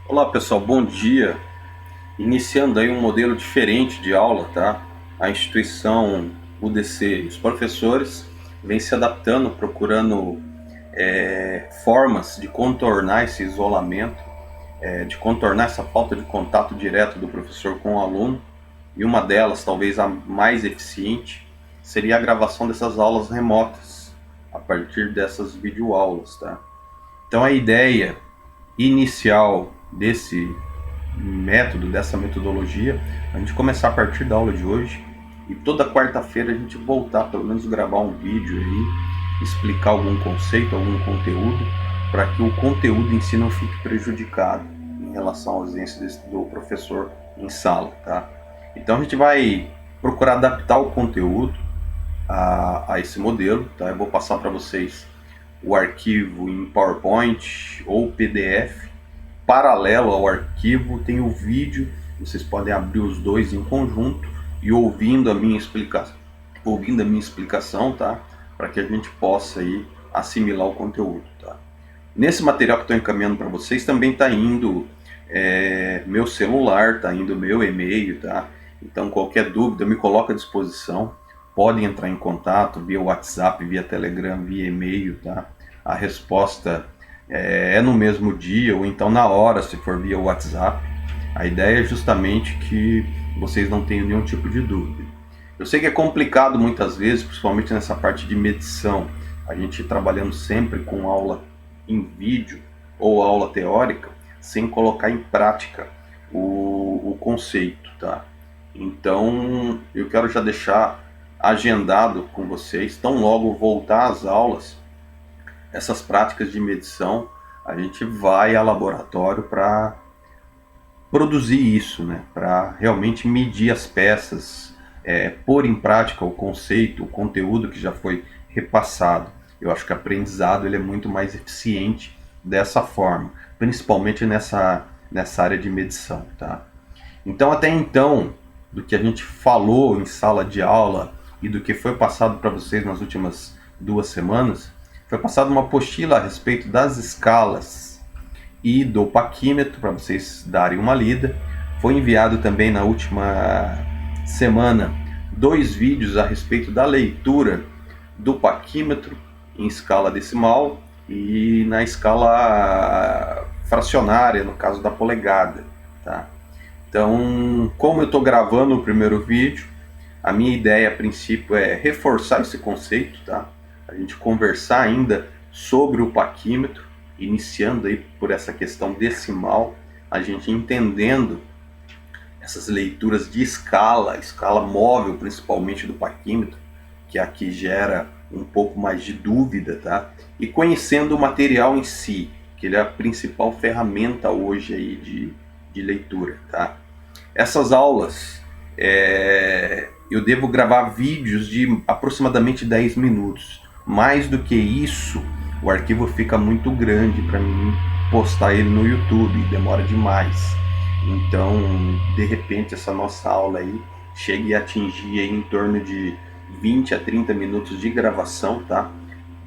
Olá pessoal, bom dia. Iniciando aí um modelo diferente de aula, tá? A instituição UDC, os professores vêm se adaptando, procurando formas de contornar esse isolamento, de contornar essa falta de contato direto do professor com o aluno. E uma delas, talvez a mais eficiente, seria a gravação dessas aulas remotas, a partir dessas videoaulas, tá? Então a ideia inicial desse método, dessa metodologia, a gente começar a partir da aula de hoje e toda quarta-feira a gente voltar, pelo menos gravar um vídeo aí, explicar algum conceito, algum conteúdo, para que o conteúdo em si não fique prejudicado em relação à ausência do professor em sala, tá? Então a gente vai procurar adaptar o conteúdo a esse modelo, tá? Eu vou passar para vocês o arquivo em PowerPoint ou PDF. Paralelo ao arquivo tem o vídeo, vocês podem abrir os dois em conjunto e ouvindo a minha explicação, tá? Para que a gente possa aí assimilar o conteúdo, tá? Nesse material que estou encaminhando para vocês também está indo meu celular, está indo meu e-mail, tá? Então qualquer dúvida me coloca à disposição, podem entrar em contato via WhatsApp, via Telegram, via e-mail, tá? A resposta é no mesmo dia ou então na hora, se for via WhatsApp. A ideia é justamente que vocês não tenham nenhum tipo de dúvida. Eu sei que é complicado muitas vezes, principalmente nessa parte de medição, a gente trabalhando sempre com aula em vídeo ou aula teórica, sem colocar em prática o conceito, tá? Então eu quero já deixar agendado com vocês, tão logo voltar às aulas, essas práticas de medição, a gente vai ao laboratório para produzir isso, né? Para realmente medir as peças, pôr em prática o conceito, o conteúdo que já foi repassado. Eu acho que o aprendizado ele é muito mais eficiente dessa forma, principalmente nessa área de medição, tá? Então, até então, do que a gente falou em sala de aula e do que foi passado para vocês nas últimas 2 semanas, foi passada uma apostila a respeito das escalas e do paquímetro, para vocês darem uma lida. Foi enviado também na última semana 2 vídeos a respeito da leitura do paquímetro em escala decimal e na escala fracionária, no caso da polegada, tá? Então, como eu estou gravando o primeiro vídeo, a minha ideia a princípio é reforçar esse conceito, tá? A gente conversar ainda sobre o paquímetro, iniciando aí por essa questão decimal, a gente entendendo essas leituras de escala móvel principalmente do paquímetro, que é a que gera um pouco mais de dúvida, tá? E conhecendo o material em si, que ele é a principal ferramenta hoje aí de leitura, tá? Essas aulas, eu devo gravar vídeos de aproximadamente 10 minutos. Mais do que isso, o arquivo fica muito grande para mim postar ele no YouTube, demora demais. Então, de repente, essa nossa aula aí chega a atingir aí em torno de 20 a 30 minutos de gravação, tá?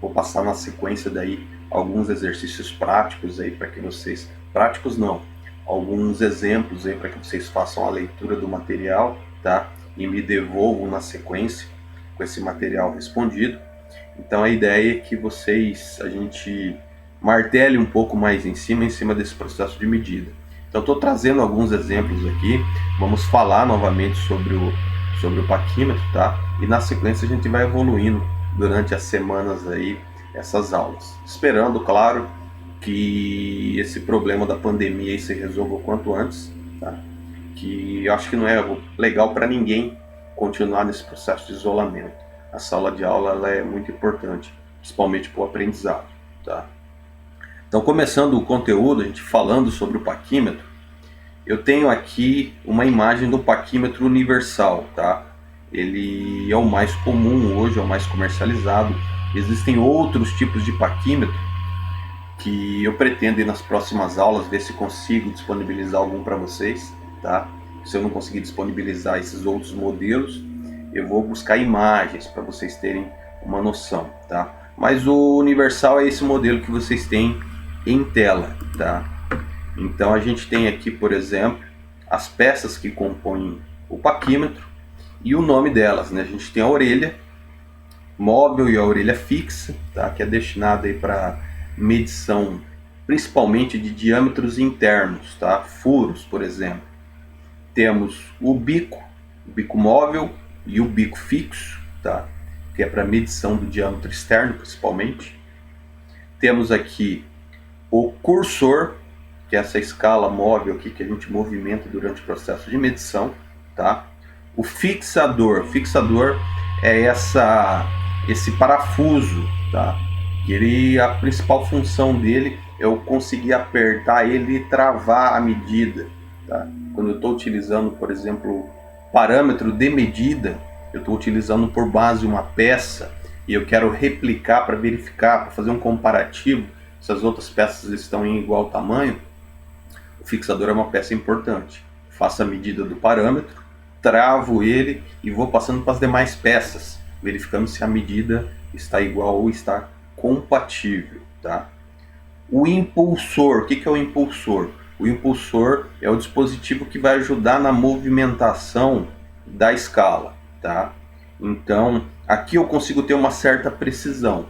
Vou passar na sequência daí alguns exercícios práticos aí para que vocês... Práticos não, alguns exemplos aí para que vocês façam a leitura do material, tá? E me devolvam na sequência com esse material respondido. Então a ideia é que a gente martele um pouco mais em cima desse processo de medida. Então estou trazendo alguns exemplos aqui, vamos falar novamente sobre o paquímetro, tá? E na sequência a gente vai evoluindo durante as semanas aí, essas aulas. Esperando, claro, que esse problema da pandemia aí se resolva o quanto antes, tá? Que eu acho que não é legal para ninguém continuar nesse processo de isolamento. A sala de aula ela é muito importante, principalmente para o aprendizado, tá? Então, começando o conteúdo, a gente falando sobre o paquímetro, eu tenho aqui uma imagem do paquímetro universal, tá? Ele é o mais comum hoje, é o mais comercializado. Existem outros tipos de paquímetro que eu pretendo ir nas próximas aulas ver se consigo disponibilizar algum para vocês, tá? Se eu não conseguir disponibilizar esses outros modelos, eu vou buscar imagens para vocês terem uma noção, tá? Mas o universal é esse modelo que vocês têm em tela, tá? Então a gente tem aqui, por exemplo, as peças que compõem o paquímetro e o nome delas, né? A gente tem a orelha móvel e a orelha fixa, tá? Que é destinada aí para medição principalmente de diâmetros internos, tá? Furos, por exemplo. Temos o bico móvel e o bico fixo, tá? Que é para medição do diâmetro externo, principalmente. Temos aqui o cursor, que é essa escala móvel aqui que a gente movimenta durante o processo de medição, tá? O fixador é esse parafuso, tá? Que a principal função dele é eu conseguir apertar ele e travar a medida, tá? Quando eu estou utilizando, por exemplo, parâmetro de medida, eu estou utilizando por base uma peça e eu quero replicar para verificar, para fazer um comparativo se as outras peças estão em igual tamanho. O fixador é uma peça importante. Faço a medida do parâmetro, travo ele e vou passando para as demais peças, verificando se a medida está igual ou está compatível, tá? O impulsor, o que é o impulsor? O impulsor é o dispositivo que vai ajudar na movimentação da escala, tá? Então, aqui eu consigo ter uma certa precisão.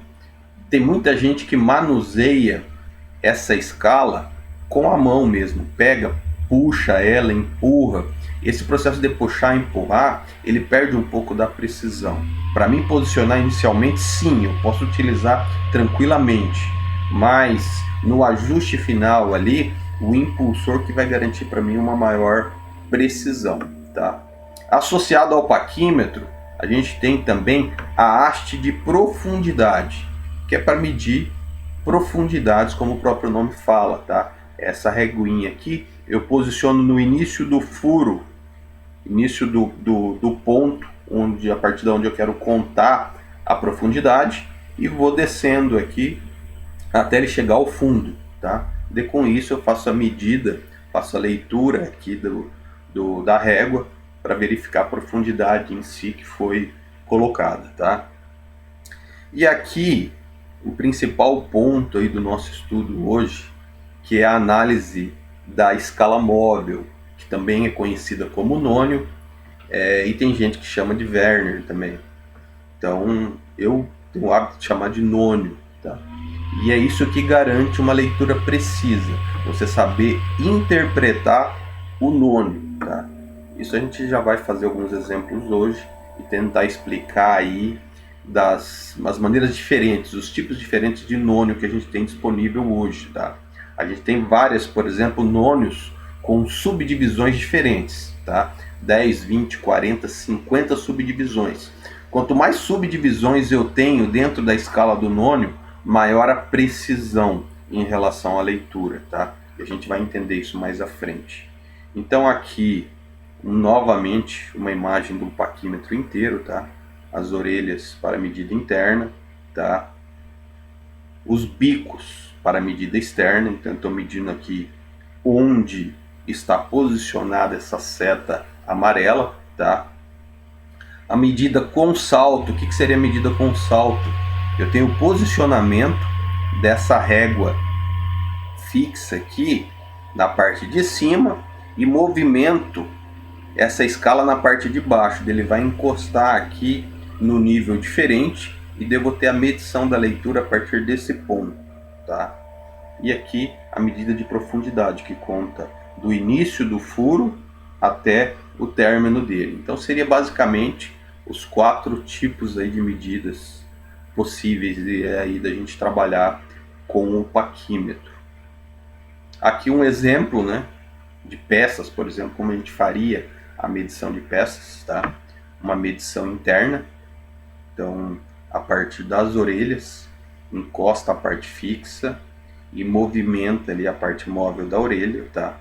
Tem muita gente que manuseia essa escala com a mão mesmo, pega, puxa ela, empurra. Esse processo de puxar e empurrar, ele perde um pouco da precisão. Para mim posicionar inicialmente, sim, eu posso utilizar tranquilamente, mas no ajuste final ali, o impulsor que vai garantir para mim uma maior precisão, tá? Associado ao paquímetro, a gente tem também a haste de profundidade, que é para medir profundidades, como o próprio nome fala, tá? Essa reguinha aqui eu posiciono no início do furo, início do ponto, a partir de onde eu quero contar a profundidade, e vou descendo aqui até ele chegar ao fundo, tá? E com isso eu faço a medida, faço a leitura aqui da régua para verificar a profundidade em si que foi colocada, tá? E aqui o principal ponto aí do nosso estudo hoje, que é a análise da escala móvel, que também é conhecida como nônio, e tem gente que chama de Vernier também. Então eu tenho o hábito de chamar de nônio, tá? E é isso que garante uma leitura precisa, você saber interpretar o nônio, tá? Isso a gente já vai fazer alguns exemplos hoje e tentar explicar aí das maneiras diferentes, os tipos diferentes de nônio que a gente tem disponível hoje, tá? A gente tem várias, por exemplo, nônios com subdivisões diferentes, tá? 10, 20, 40, 50 subdivisões. Quanto mais subdivisões eu tenho dentro da escala do nônio, maior a precisão em relação à leitura, tá? E a gente vai entender isso mais à frente. Então aqui, novamente, uma imagem do paquímetro inteiro, tá? As orelhas para medida interna, tá? Os bicos para medida externa, então estou medindo aqui onde está posicionada essa seta amarela, tá? A medida com salto, o que seria a medida com salto? Eu tenho o posicionamento dessa régua fixa aqui na parte de cima e movimento essa escala na parte de baixo. Ele vai encostar aqui no nível diferente e devo ter a medição da leitura a partir desse ponto, tá? E aqui a medida de profundidade, que conta do início do furo até o término dele. Então seria basicamente os 4 tipos aí de medidas possíveis aí da gente trabalhar com o paquímetro. Aqui um exemplo, né, de peças, por exemplo, como a gente faria a medição de peças, tá? Uma medição interna. Então, a partir das orelhas, encosta a parte fixa e movimenta ali a parte móvel da orelha, tá?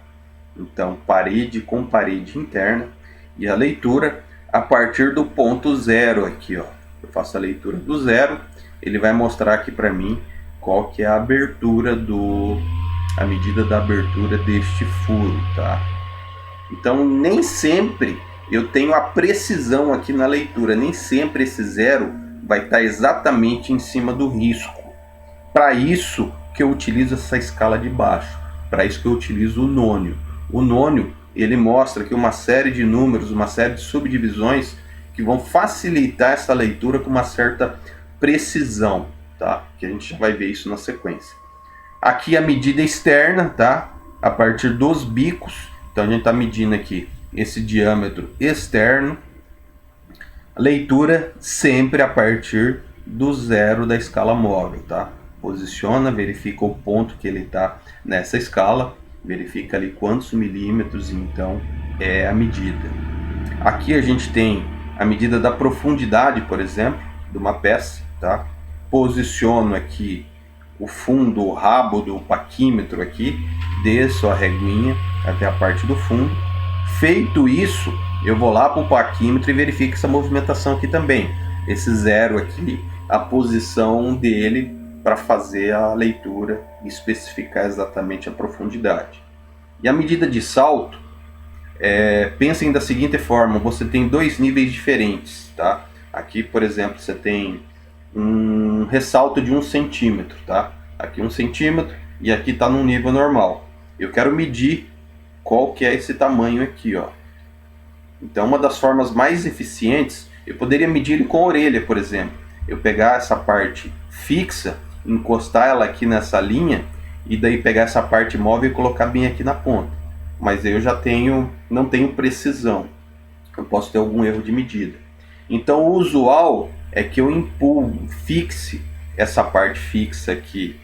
Então, parede com parede interna. E a leitura a partir do ponto 0 aqui, ó. Eu faço a leitura do 0, ele vai mostrar aqui para mim qual que é a abertura a medida da abertura deste furo, tá? Então, nem sempre eu tenho a precisão aqui na leitura, nem sempre esse 0 vai estar exatamente em cima do risco. Para isso que eu utilizo essa escala de baixo, Para isso que eu utilizo o nônio. O nônio, ele mostra aqui uma série de números, uma série de subdivisões que vão facilitar essa leitura com uma certa precisão, tá? Que a gente já vai ver isso na sequência. Aqui a medida externa, tá? A partir dos bicos, então a gente está medindo aqui esse diâmetro externo. A leitura sempre a partir do zero da escala móvel, tá? Posiciona, verifica o ponto que ele está nessa escala, verifica ali quantos milímetros, e então é a medida. Aqui a gente tem a medida da profundidade, por exemplo, de uma peça, tá? Posiciono aqui o fundo, o rabo do paquímetro aqui, desço a reguinha até a parte do fundo. Feito isso, eu vou lá para o paquímetro e verifico essa movimentação aqui também. Esse zero aqui, a posição dele para fazer a leitura e especificar exatamente a profundidade. E a medida de salto, pensem da seguinte forma, você tem dois níveis diferentes, tá? Aqui, por exemplo, você tem um ressalto de 1 centímetro, tá? Aqui 1 centímetro e aqui está no nível normal. Eu quero medir qual que é esse tamanho aqui, ó. Então, uma das formas mais eficientes, eu poderia medir ele com a orelha, por exemplo. Eu pegar essa parte fixa, encostar ela aqui nessa linha e daí pegar essa parte móvel e colocar bem aqui na ponta. Mas eu já não tenho precisão. Eu posso ter algum erro de medida. Então, o usual é que eu fixe essa parte fixa aqui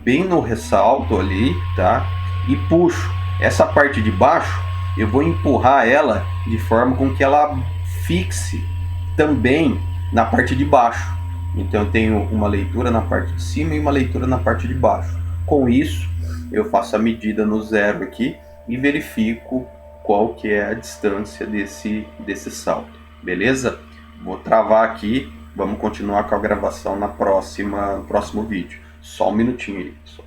bem no ressalto ali, tá? E puxo. Essa parte de baixo, eu vou empurrar ela de forma com que ela fixe também na parte de baixo. Então eu tenho uma leitura na parte de cima e uma leitura na parte de baixo. Com isso, eu faço a medida no zero aqui e verifico qual que é a distância desse salto. Beleza? Vou travar aqui, vamos continuar com a gravação no próximo vídeo. Só um minutinho aí, pessoal.